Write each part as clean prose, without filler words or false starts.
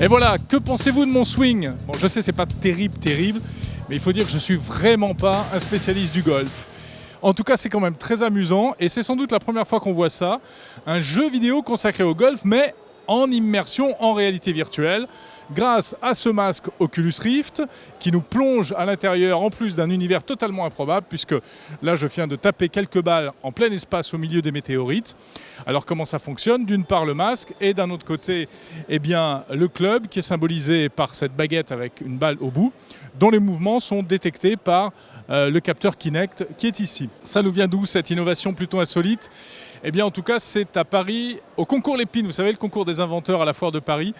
Et voilà, que pensez-vous de mon swing? Bon, je sais, c'est pas terrible, mais il faut dire que je suis vraiment pas un spécialiste du golf. En tout cas, c'est quand même très amusant et c'est sans doute la première fois qu'on voit ça. Un jeu vidéo consacré au golf, mais en immersion en réalité virtuelle, grâce à ce masque Oculus Rift qui nous plonge à l'intérieur en plus d'un univers totalement improbable, puisque là je viens de taper quelques balles en plein espace au milieu des météorites. Alors comment ça fonctionne? D'une part le masque et d'un autre côté eh bien, le club qui est symbolisé par cette baguette avec une balle au bout, dont les mouvements sont détectés par le capteur Kinect qui est ici. Ça nous vient d'où cette innovation plutôt insolite? Eh bien en tout cas c'est à Paris, au concours Lépine, vous savez le concours des inventeurs à la foire de Paris,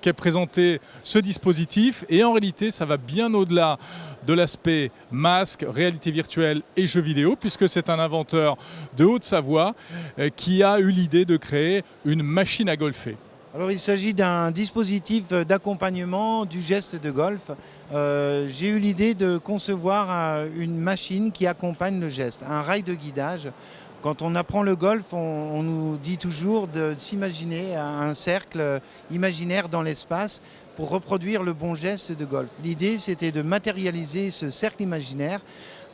qu'est présenté ce dispositif, et en réalité ça va bien au-delà de l'aspect masque, réalité virtuelle et jeux vidéo, puisque c'est un inventeur de Haute-Savoie qui a eu l'idée de créer une machine à golfer. Alors il s'agit d'un dispositif d'accompagnement du geste de golf. J'ai eu l'idée de concevoir une machine qui accompagne le geste, un rail de guidage. Quand on apprend le golf, on nous dit toujours de s'imaginer un cercle imaginaire dans l'espace pour reproduire le bon geste de golf. L'idée, c'était de matérialiser ce cercle imaginaire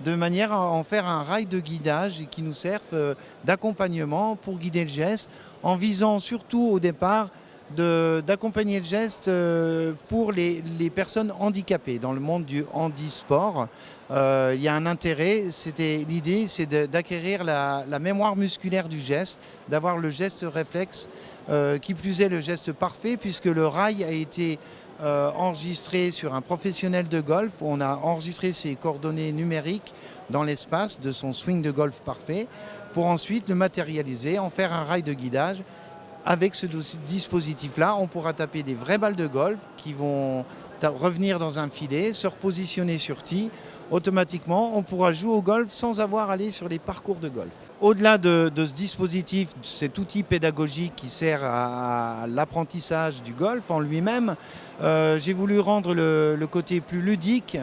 de manière à en faire un rail de guidage qui nous serve d'accompagnement pour guider le geste, en visant surtout au départ d'accompagner le geste pour les personnes handicapées. Dans le monde du handisport, il y a un intérêt, l'idée c'est d'acquérir la mémoire musculaire du geste, d'avoir le geste réflexe, qui plus est le geste parfait, puisque le rail a été enregistré sur un professionnel de golf. On a enregistré ses coordonnées numériques dans l'espace de son swing de golf parfait, pour ensuite le matérialiser, en faire un rail de guidage. Avec ce dispositif-là, on pourra taper des vraies balles de golf qui vont revenir dans un filet, se repositionner sur tee. Automatiquement, on pourra jouer au golf sans avoir à aller sur les parcours de golf. Au-delà de ce dispositif, cet outil pédagogique qui sert à l'apprentissage du golf en lui-même, j'ai voulu rendre le côté plus ludique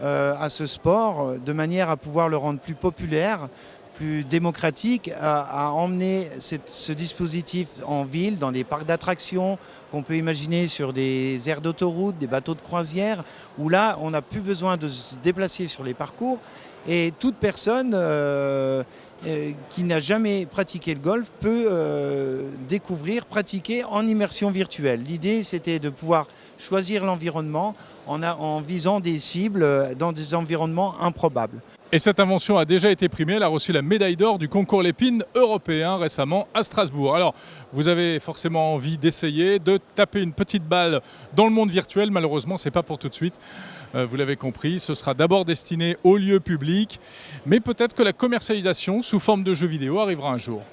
à ce sport, de manière à pouvoir le rendre plus populaire, plus démocratique, à emmener ce dispositif en ville, dans des parcs d'attractions qu'on peut imaginer sur des aires d'autoroute, des bateaux de croisière, où là, on n'a plus besoin de se déplacer sur les parcours. Et toute personne qui n'a jamais pratiqué le golf peut découvrir, pratiquer en immersion virtuelle. L'idée, c'était de pouvoir choisir l'environnement en visant des cibles dans des environnements improbables. Et cette invention a déjà été primée, elle a reçu la médaille d'or du concours Lépine européen récemment à Strasbourg. Alors, vous avez forcément envie d'essayer, de taper une petite balle dans le monde virtuel. Malheureusement, ce n'est pas pour tout de suite. Vous l'avez compris, ce sera d'abord destiné au lieu public. Mais peut-être que la commercialisation sous forme de jeux vidéo arrivera un jour.